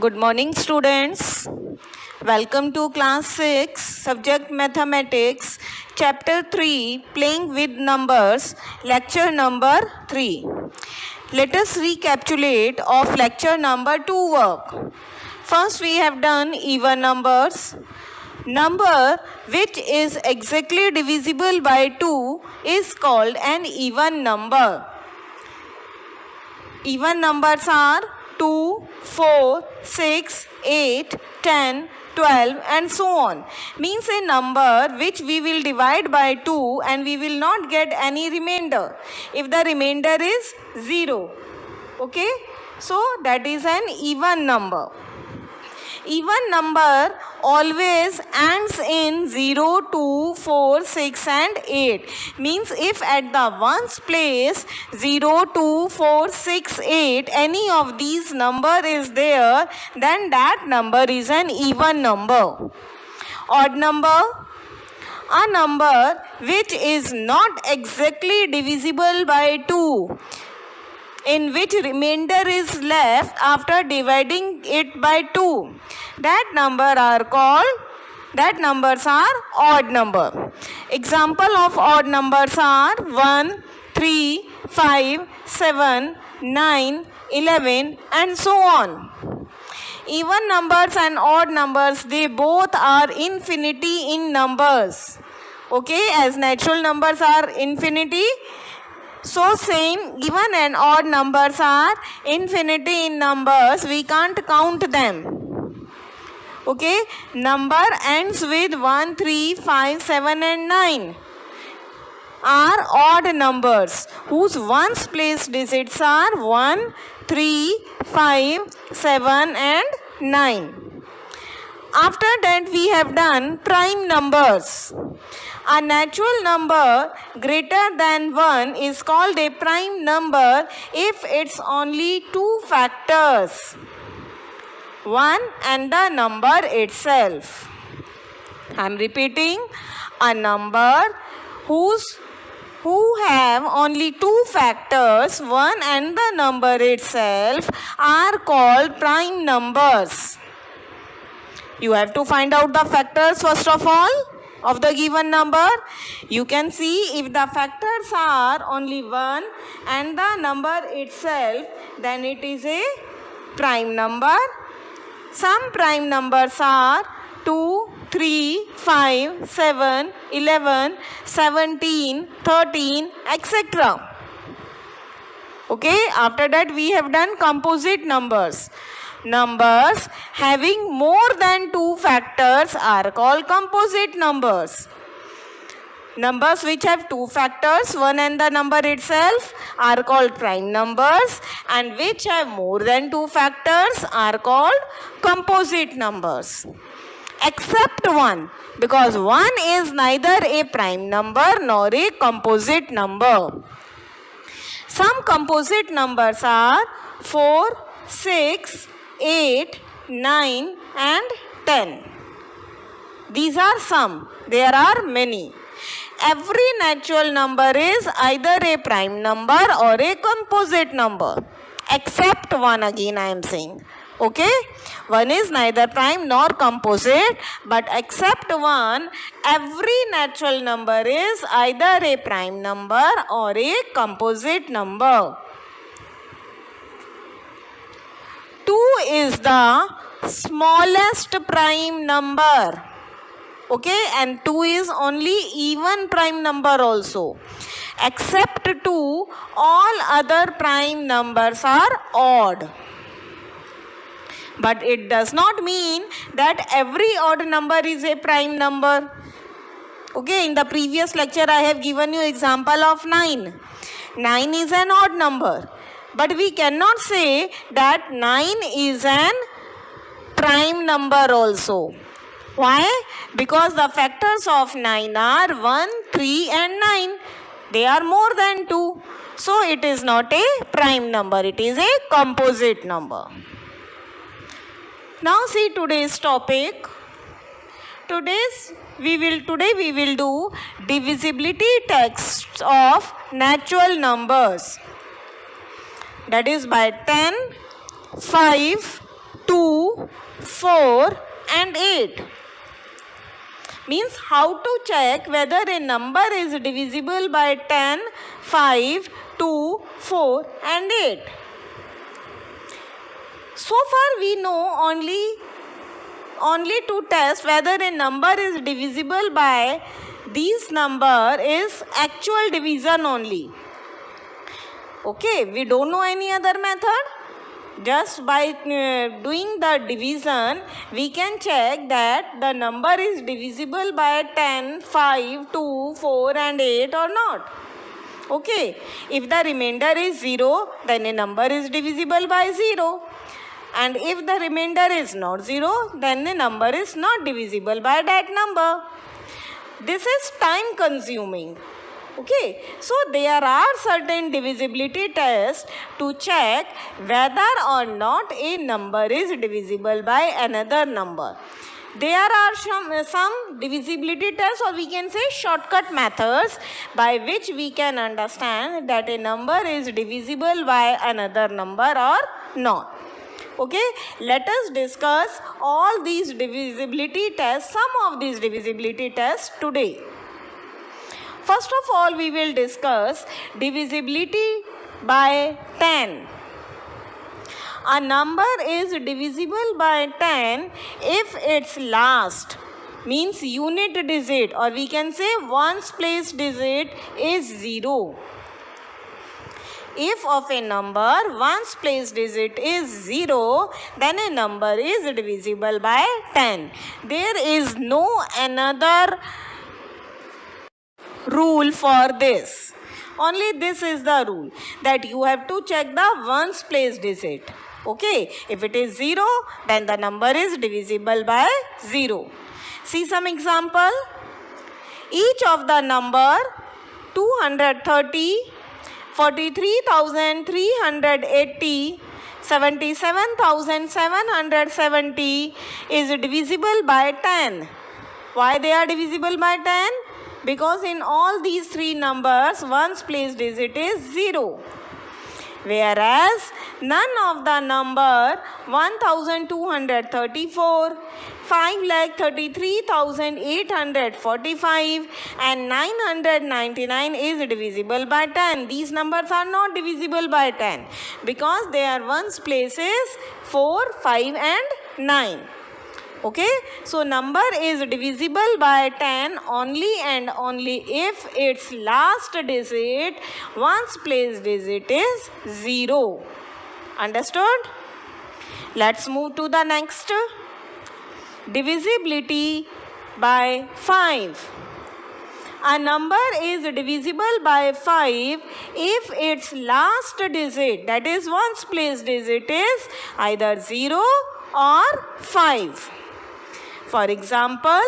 Good morning, students. Welcome to class 6, subject mathematics, chapter 3, playing with numbers, lecture number 3. Let us recapitulate of lecture number 2 work. First, we have done even numbers. Number which is exactly divisible by 2 is called an even number. Even numbers are 2, 4, 6, 8, 10, 12 and so on. Means a number which we will divide by 2 and we will not get any remainder. If the remainder is 0. Okay. So that is an even number. Even number always ends in 0, 2, 4, 6 and 8. Means if at the ones place 0, 2, 4, 6, 8 any of these number is there, then that number is an even number. Odd number, a number which is not exactly divisible by 2, in which remainder is left after dividing it by 2. That numbers are odd number. Example of odd numbers are 1, 3, 5, 7, 9, 11 and so on. Even numbers and odd numbers, they both are infinity in numbers. Okay, as natural numbers are infinity, so same even and odd numbers are infinity in numbers. We can't count them. Okay, number ends with 1, 3, 5, 7 and 9 are odd numbers whose ones place digits are 1, 3, 5, 7 and 9. After that we have done prime numbers. A natural number greater than 1 is called a prime number if it's only two factors, 1 and the number itself. I am repeating, a number who have only two factors, 1 and the number itself, are called prime numbers. You have to find out the factors first of all of the given number. You can see if the factors are only 1 and the number itself, then it is a prime number. Some prime numbers are 2, 3, 5, 7, 11, 17, 13, etc. Okay, after that we have done composite numbers. Numbers having more than two factors are called composite numbers. Numbers which have two factors, 1 and the number itself, are called prime numbers, and which have more than two factors are called composite numbers. Except 1, because 1 is neither a prime number nor a composite number. Some composite numbers are 4, 6, 8, 9 and 10. These are some. There are many. Every natural number is either a prime number or a composite number. Except 1, again I am saying. Okay? 1 is neither prime nor composite, but except 1, every natural number is either a prime number or a composite number. 2 is the smallest prime number. Okay, and 2 is only even prime number also. Except 2, all other prime numbers are odd. But it does not mean that every odd number is a prime number. Okay, in the previous lecture I have given you example of 9. 9 is an odd number. But we cannot say that 9 is an prime number also. Why? Because the factors of 9 are 1, 3 and 9. They are more than 2. So it is not a prime number. It is a composite number. Now see today's topic. Today we will do divisibility tests of natural numbers. That is by 10, 5, 2, 4 and 8. Means how to check whether a number is divisible by 10, 5, 2, 4 and 8. So far we know only to test whether a number is divisible by these number is actual division only. Okay, we don't know any other method. Just by doing the division, we can check that the number is divisible by 10, 5, 2, 4 and 8 or not. Okay, if the remainder is 0, then a number is divisible by 0. And if the remainder is not 0, then the number is not divisible by that number. This is time consuming. Okay, so there are certain divisibility tests to check whether or not a number is divisible by another number. There are some divisibility tests, or we can say shortcut methods, by which we can understand that a number is divisible by another number or not. Okay, let us discuss all these divisibility tests, some of these divisibility tests today. First of all, we will discuss divisibility by 10. A number is divisible by 10 if its last, means unit digit, or we can say ones place digit, is 0. If of a number ones place digit is 0, then a number is divisible by 10. There is no another rule for this. Only this is the rule, that you have to check the ones place digit. Okay, if it is 0, then the number is divisible by 0. See some example. Each of the number 230, 43,380, 77,770 is divisible by 10. Why they are divisible by 10? Because in all these three numbers, ones place digit is 0. Whereas none of the number 1234, 5,33,845 and 999 is divisible by 10. These numbers are not divisible by 10 because their ones places 4, 5 and 9. Okay, so number is divisible by 10 only and only if its last digit, ones place digit is 0. Understood? Let's move to the next. Divisibility by 5. A number is divisible by 5 if its last digit, that is ones place digit, is either 0 or 5. For example,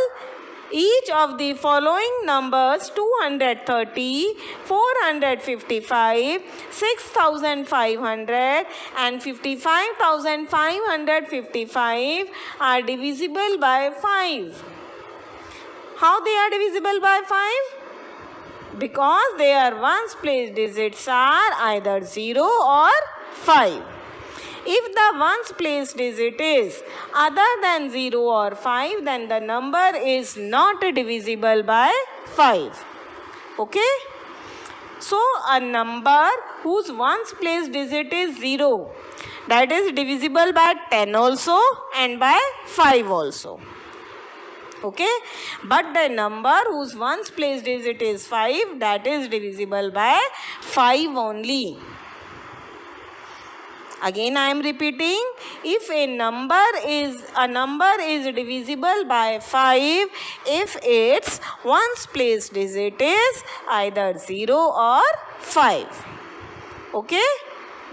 each of the following numbers 230, 455, 6,500 and 55,555 are divisible by 5. How they are divisible by 5? Because their ones place digits are either 0 or 5. If the ones place digit is other than 0 or 5, then the number is not divisible by 5. Okay? So, a number whose ones place digit is 0, that is divisible by 10 also and by 5 also. Okay? But the number whose ones place digit is 5, that is divisible by 5 only. Again I am repeating, if a number is divisible by 5 if its ones place digit is either 0 or 5. Okay?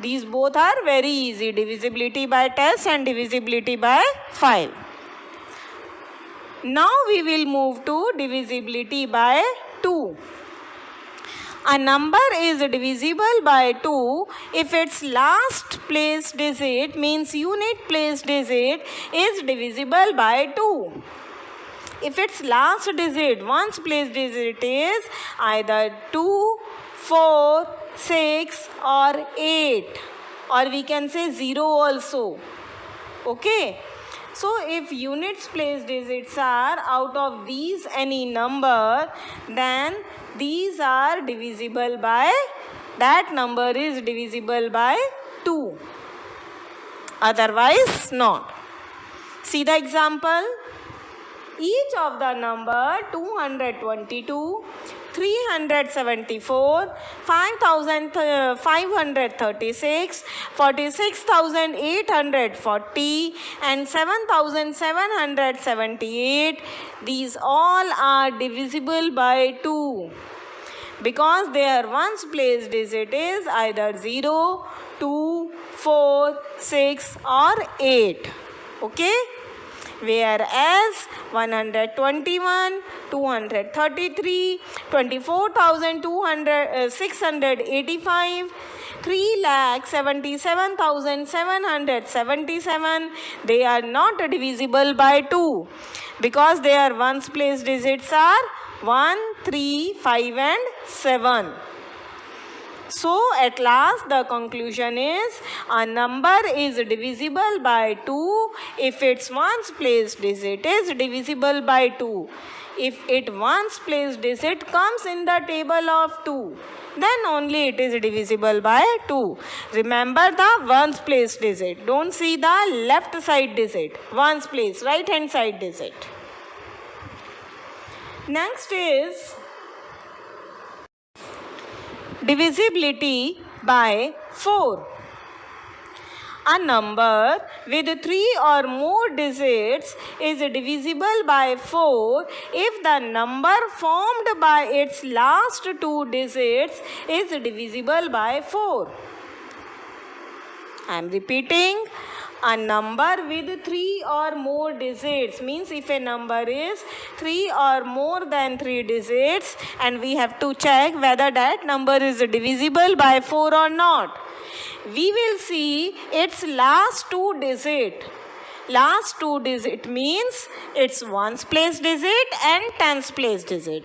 These both are very easy, divisibility by test and divisibility by 5. Now we will move to divisibility by 2. A number is divisible by 2 if its last place digit, means unit place digit, is divisible by 2. If its last digit, ones place digit, is either 2, 4, 6 or 8, or we can say 0 also. Okay. So if units place digits are out of these any number, then these are divisible by, that number is divisible by 2. Otherwise not. See the example. Each of the number 222, 374, 5,536, 46,840 and 7,778, these all are divisible by 2 because their ones place digit is either 0, 2, 4, 6 or 8. Okay? Whereas 121, 233, 24,685, 3,77,777, they are not divisible by 2 because their ones place digits are 1, 3, 5 and 7. So at last the conclusion is a number is divisible by 2 if its ones place digit is divisible by 2. If its ones place digit comes in the table of 2, then only it is divisible by 2. Remember the ones place digit. Don't see the left side digit. Ones place, right hand side digit. Next is divisibility by 4. A number with 3 or more digits is divisible by 4 if the number formed by its last 2 digits is divisible by 4. I am repeating. A number with 3 or more digits means if a number is 3 or more than 3 digits, and we have to check whether that number is divisible by 4 or not. We will see its last 2 digit. Last 2 digit means its ones place digit and tens place digit.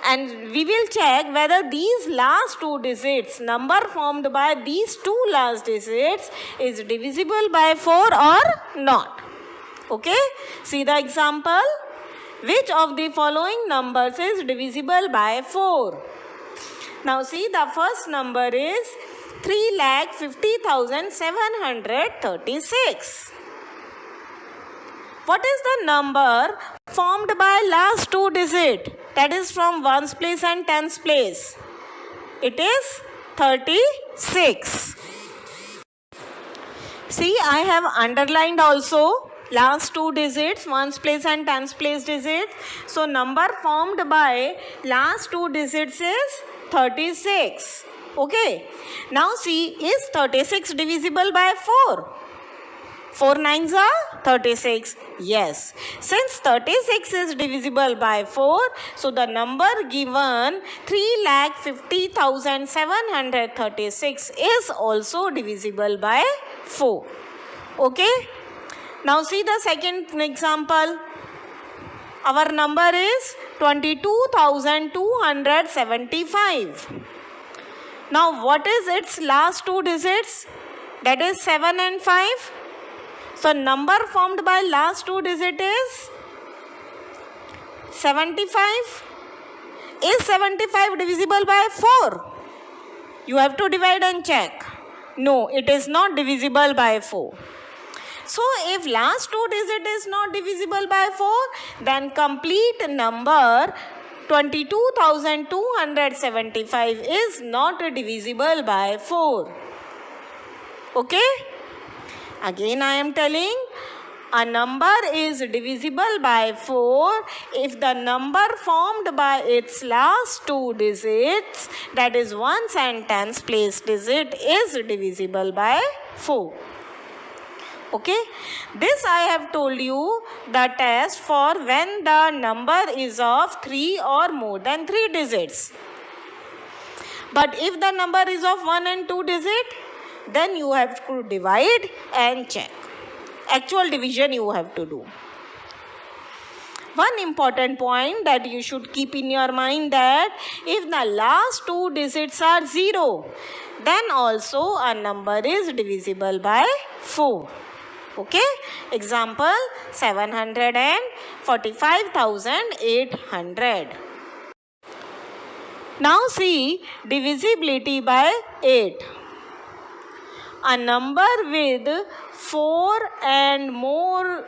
And we will check whether these last 2 digits, number formed by these 2 last digits, is divisible by 4 or not. Okay? See the example. Which of the following numbers is divisible by 4? Now see, the first number is 3,50,736. What is the number formed by last 2 digits? That is from ones place and tens place. It is 36. See, I have underlined also last 2 digits, ones place and tens place digit. So number formed by last 2 digits is 36. Okay. Now see, is 36 divisible by 4? 4 nines are 36. Yes. Since 36 is divisible by 4, so the number given 3,50,736 is also divisible by 4. Okay. Now see the second example. Our number is 22,275. Now what is its last 2 digits? That is 7 and 5. So number formed by last 2 digit is 75. Is 75 divisible by 4? You have to divide and check. No, it is not divisible by 4. So if last 2 digit is not divisible by 4, then complete number 22,275 is not divisible by 4. Okay? Again I am telling, a number is divisible by 4 if the number formed by its last 2 digits, that is ones and tens place digit, is divisible by 4. Okay, this I have told you the test for when the number is of 3 or more than 3 digits. But if the number is of 1 and 2 digit, then you have to divide and check. Actual division you have to do. One important point that you should keep in your mind, that if the last 2 digits are 0, then also a number is divisible by 4. Okay, example 745,800. Now see divisibility by 8. A number with 4 and more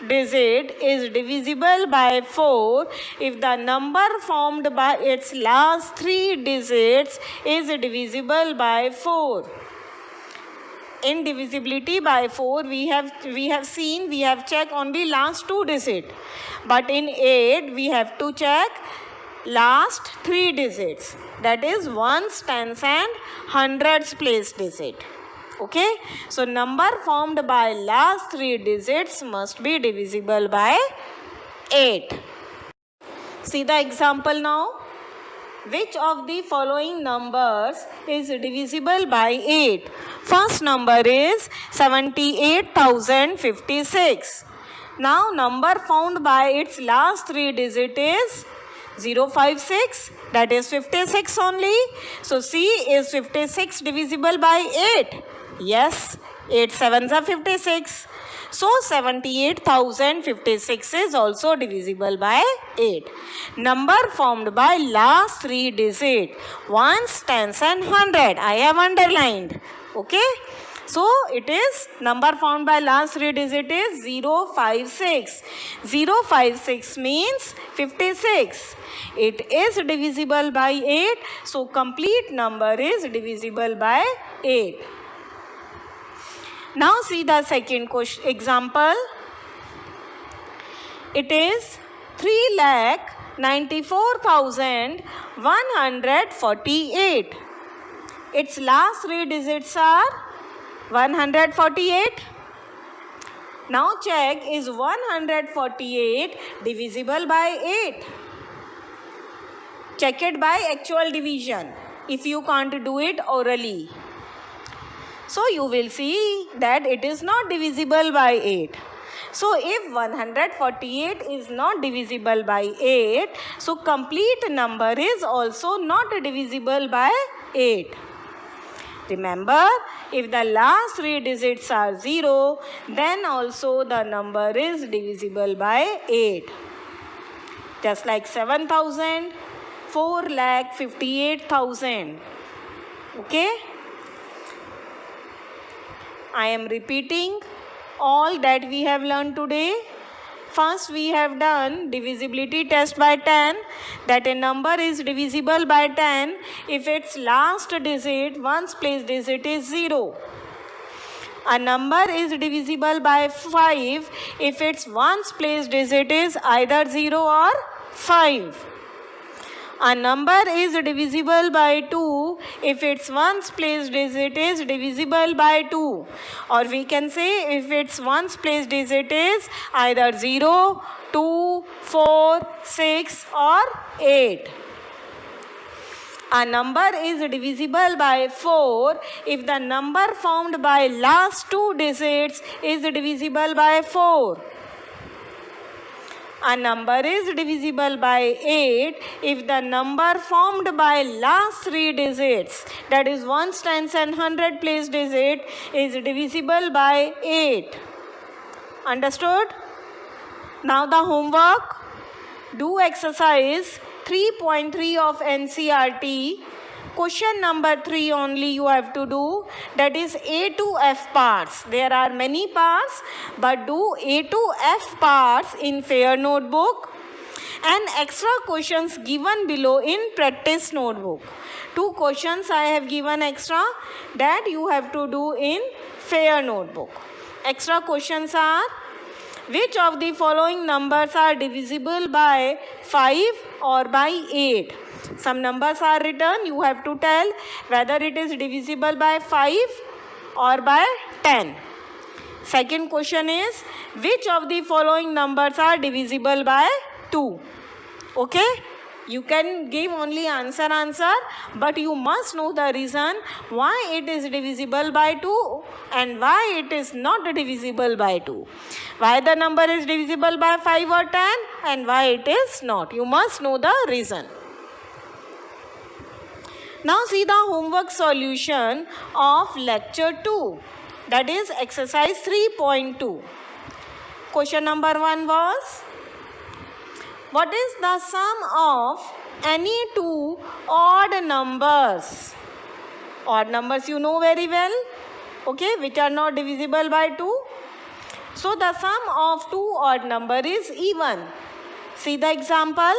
digit is divisible by 4 if the number formed by its last 3 digits is divisible by 4. In divisibility by 4 we have checked only last 2 digits, but in 8 we have to check last 3 digits, that is ones, tens and hundreds place digit. Okay, so number formed by last 3 digits must be divisible by 8. See the example now. Which of the following numbers is divisible by 8? First number is 78,056. Now number found by its last 3 digit is 056, that is 56 only. So C, is 56 divisible by 8? Yes, 8 sevens are 56. So 78,056 is also divisible by 8. Number formed by last 3 digits, ones, tens and hundred. I have underlined. Okay. So it is number formed by last 3 digits is 056. 056 means 56. It is divisible by 8. So complete number is divisible by 8. Now see the second example. It is 3,94,148. Its last 3 digits are 148. Now check, is 148 divisible by 8? Check it by actual division if you can't do it orally. So you will see that it is not divisible by 8. So if 148 is not divisible by 8, so complete number is also not divisible by 8. Remember, if the last 3 digits are 0, then also the number is divisible by 8. Just like 7,000, 4,58,000. Okay? I am repeating all that we have learned today. First, we have done divisibility test by 10, that a number is divisible by 10 if its last digit, ones place digit is 0. A number is divisible by 5 if its ones place digit is either 0 or 5. A number is divisible by 2 if its ones place digit is divisible by 2. Or we can say if its ones place digit is either 0, 2, 4, 6 or 8. A number is divisible by 4 if the number formed by last 2 digits is divisible by 4. A number is divisible by 8 if the number formed by last 3 digits, that is ones, tens and hundred place digit, is divisible by 8. Understood? Now the homework. Do exercise 3.3 of NCERT. Question number 3 only you have to do, that is A to F parts. There are many parts, but do A to F parts in fair notebook and extra questions given below in practice notebook. 2 questions I have given extra that you have to do in fair notebook. Extra questions are, which of the following numbers are divisible by 5 or by 8? Some numbers are written, you have to tell whether it is divisible by 5 or by 10. Second question is, which of the following numbers are divisible by 2? Okay? You can give only answer, but you must know the reason why it is divisible by 2 and why it is not divisible by 2. Why the number is divisible by 5 or 10 and why it is not. You must know the reason. Now see the homework solution of lecture 2. That is exercise 3.2. Question number 1 was, what is the sum of any two odd numbers? Odd numbers you know very well, okay, which are not divisible by 2. So the sum of two odd number is even. See the example.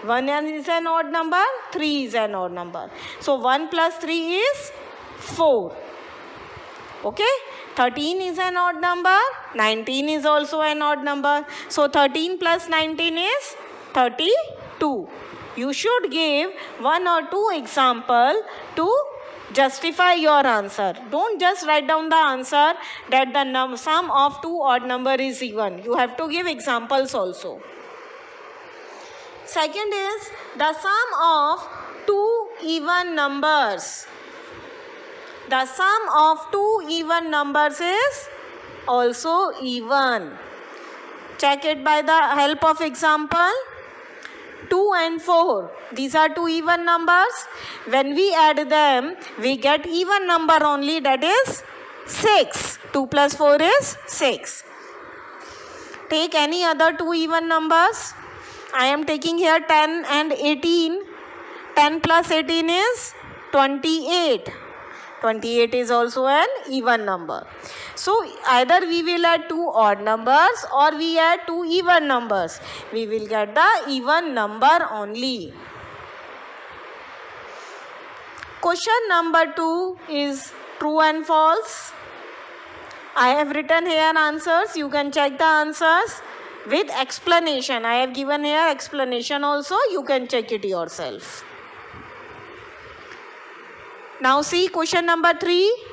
1 is an odd number, 3 is an odd number. So 1 plus 3 is 4. Okay. 13 is an odd number, 19 is also an odd number. So 13 plus 19 is 32. You should give 1 or 2 example to justify your answer. Don't just write down the answer that the sum of two odd number is even. You have to give examples also. Second is the sum of two even numbers. The sum of two even numbers is also even. Check it by the help of example. 2 and 4. These are two even numbers. When we add them, we get even number only, that is 6. 2 plus 4 is 6. Take any other two even numbers. I am taking here 10 and 18. 10 plus 18 is 28. 28 is also an even number. So either we will add two odd numbers or we add two even numbers. We will get the even number only. Question number 2 is true and false. I have written here answers. You can check the answers with explanation. I have given here explanation also. You can check it yourself. Now see question number 3.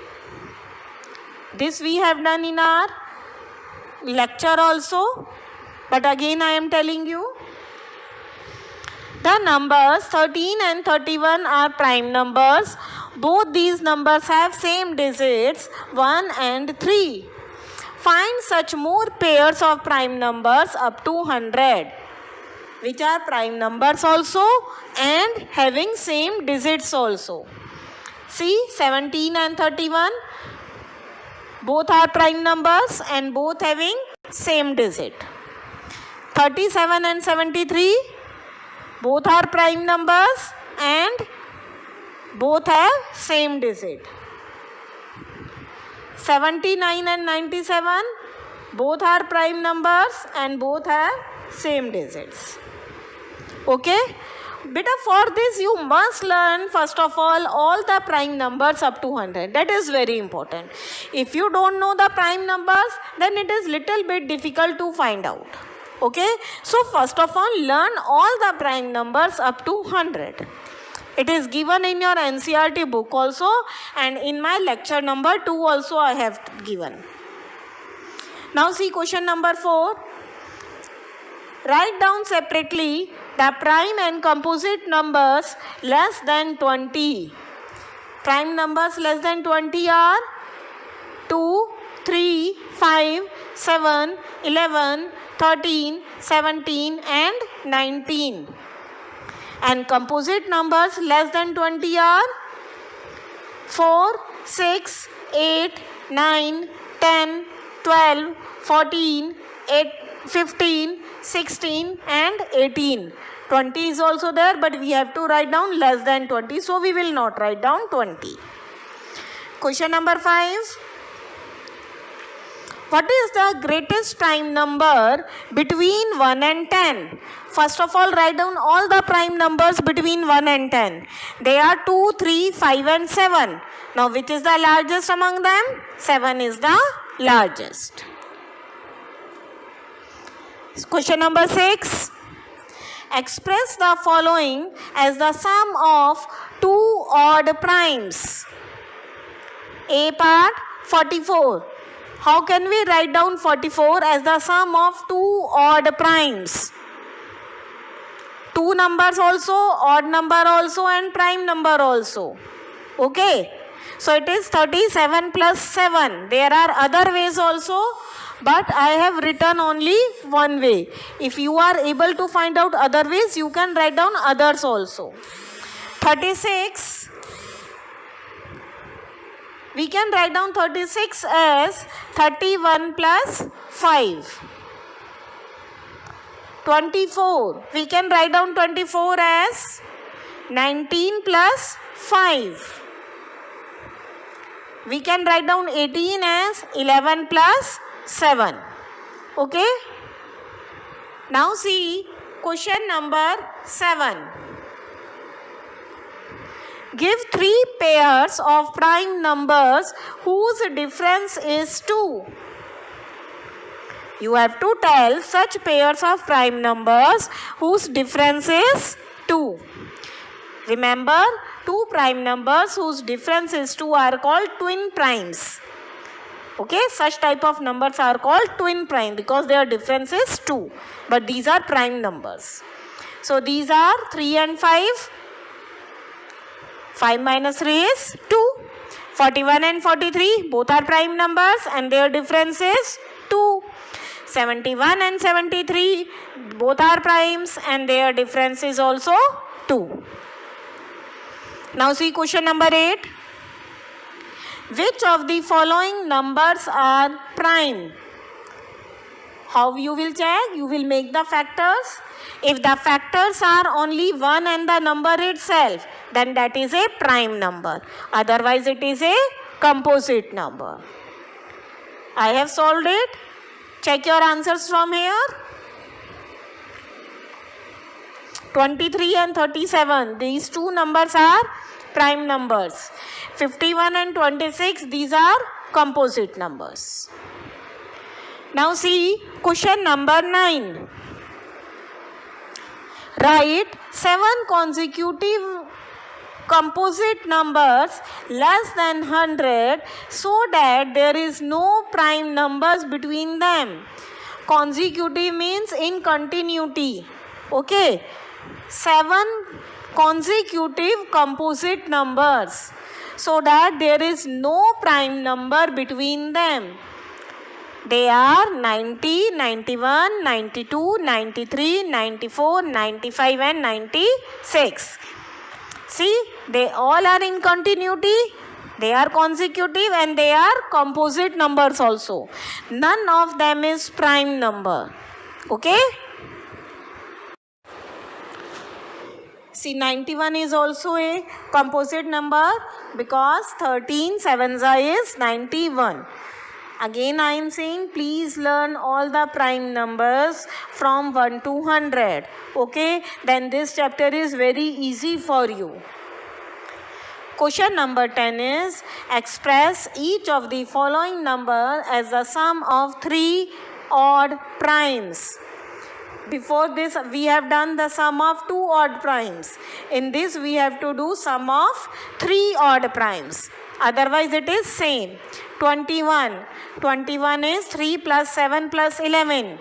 This we have done in our lecture also. But again I am telling you. The numbers 13 and 31 are prime numbers. Both these numbers have same digits 1 and 3. Find such more pairs of prime numbers up to 100. Which are prime numbers also and having same digits also. See 17 and 31. Both are prime numbers and both having same digit. 37 and 73. Both are prime numbers and both have same digit. 79 and 97. Both are prime numbers and both have same digits. Okay. Beta, for this you must learn first of all the prime numbers up to 100. That is very important. If you don't know the prime numbers, then it is little bit difficult to find out. Okay. So first of all, learn all the prime numbers up to 100. It is given in your NCERT book also, and in my lecture number 2 also I have given. Now see question number 4. Write down separately the prime and composite numbers less than 20. Prime numbers less than 20 are 2, 3, 5, 7, 11, 13, 17 and 19. And composite numbers less than 20 are 4, 6, 8, 9, 10, 12, 14, 8, 15, 16 and 18. 20 is also there, but we have to write down less than 20. So we will not write down 20. Question number 5. What is the greatest prime number between 1 and 10? First of all, write down all the prime numbers between 1 and 10. They are 2, 3, 5 and 7. Now which is the largest among them? 7 is the largest. Question number 6. Express the following as the sum of two odd primes. A part 44. How can we write down 44 as the sum of two odd primes? Two numbers also, odd number also and prime number also. Okay. So it is 37 plus 7. There are other ways also, but I have written only one way. If you are able to find out other ways, you can write down others also. 36 We can write down 36 as 31 plus 5. 24. We can write down 24 as 19 plus 5. We can write down 18 as 11 plus 7. Okay. Now see question number 7. Give 3 pairs of prime numbers whose difference is 2. You have to tell such pairs of prime numbers whose difference is 2. Remember, 2 prime numbers whose difference is 2 are called twin primes. Okay, such type of numbers are called twin prime because their difference is 2. But these are prime numbers. So these are 3 and 5. 5 minus 3 is 2. 41 and 43 both are prime numbers and their difference is 2. 71 and 73 both are primes and their difference is also 2. Now see question number 8. Which of the following numbers are prime? How you will check? You will make the factors. If the factors are only 1 and the number itself, then that is a prime number. Otherwise it is a composite number. I have solved it. Check your answers from here. 23 and 37. These two numbers are prime numbers. 51 and 26. These are composite numbers. Now see question number 9. Write 7 consecutive composite numbers less than 100 so that there is no prime numbers between them. Consecutive means in continuity. Okay. 7 consecutive composite numbers so that there is no prime number between them. They are 90, 91, 92, 93, 94, 95 and 96. See, they all are in continuity, they are consecutive and they are composite numbers also. None of them is prime number. Okay? See, 91 is also a composite number because 13 sevens is 91. Again I am saying please learn all the prime numbers from 1 to 100. Okay, then this chapter is very easy for you. Question number 10 is express each of the following number as the sum of 3 odd primes. Before this we have done the sum of 2 odd primes. In this we have to do sum of 3 odd primes. Otherwise it is same. 21. 21 is 3 plus 7 plus 11.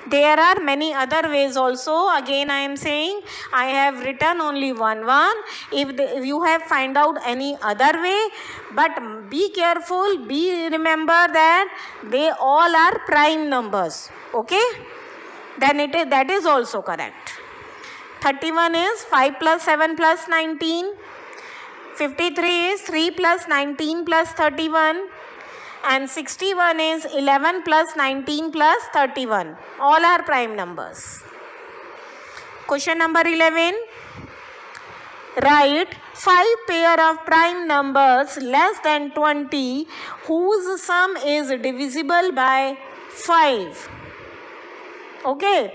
There are many other ways also. Again I am saying I have written only one. If you have find out any other way, but be careful, remember that they all are prime numbers. Okay? Then that is also correct. 31 is 5 plus 7 plus 19. 53 is 3 plus 19 plus 31. And 61 is 11 plus 19 plus 31. All are prime numbers. Question number 11. Write 5 pair of prime numbers less than 20 whose sum is divisible by 5. Okay.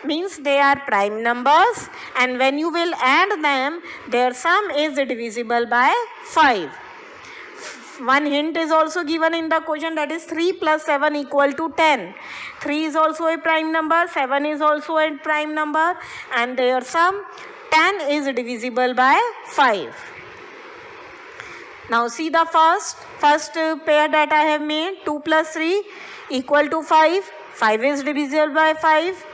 Means they are prime numbers and when you will add them, their sum is divisible by 5. One hint is also given in the question, that is 3 plus 7 equal to 10. 3 is also a prime number, 7 is also a prime number and their sum 10 is divisible by 5. Now see the first pair that I have made, 2 plus 3 equal to 5. 5 is divisible by 5.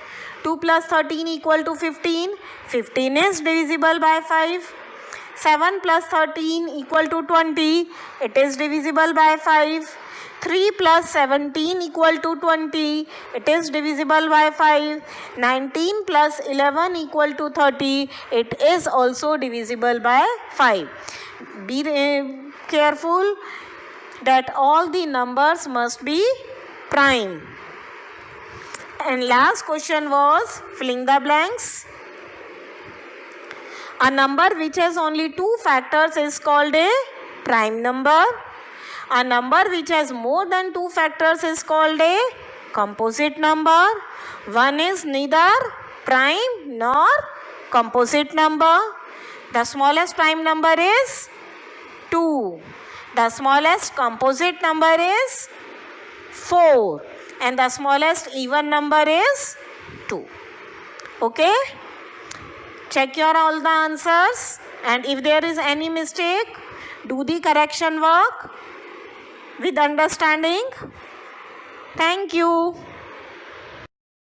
2 plus 13 equal to 15. 15 is divisible by 5. 7 plus 13 equal to 20. It is divisible by 5. 3 plus 17 equal to 20. It is divisible by 5. 19 plus 11 equal to 30. It is also divisible by 5. Be careful. that all the numbers must be prime. And last question was filling the blanks. A number which has only two factors is called a prime number. A number which has more than two factors is called a composite number. One is neither prime nor composite number. The smallest prime number is 2. The smallest composite number is 4. And the smallest even number is 2. Okay? Check your all the answers, and if there is any mistake, do the correction work with understanding. Thank you.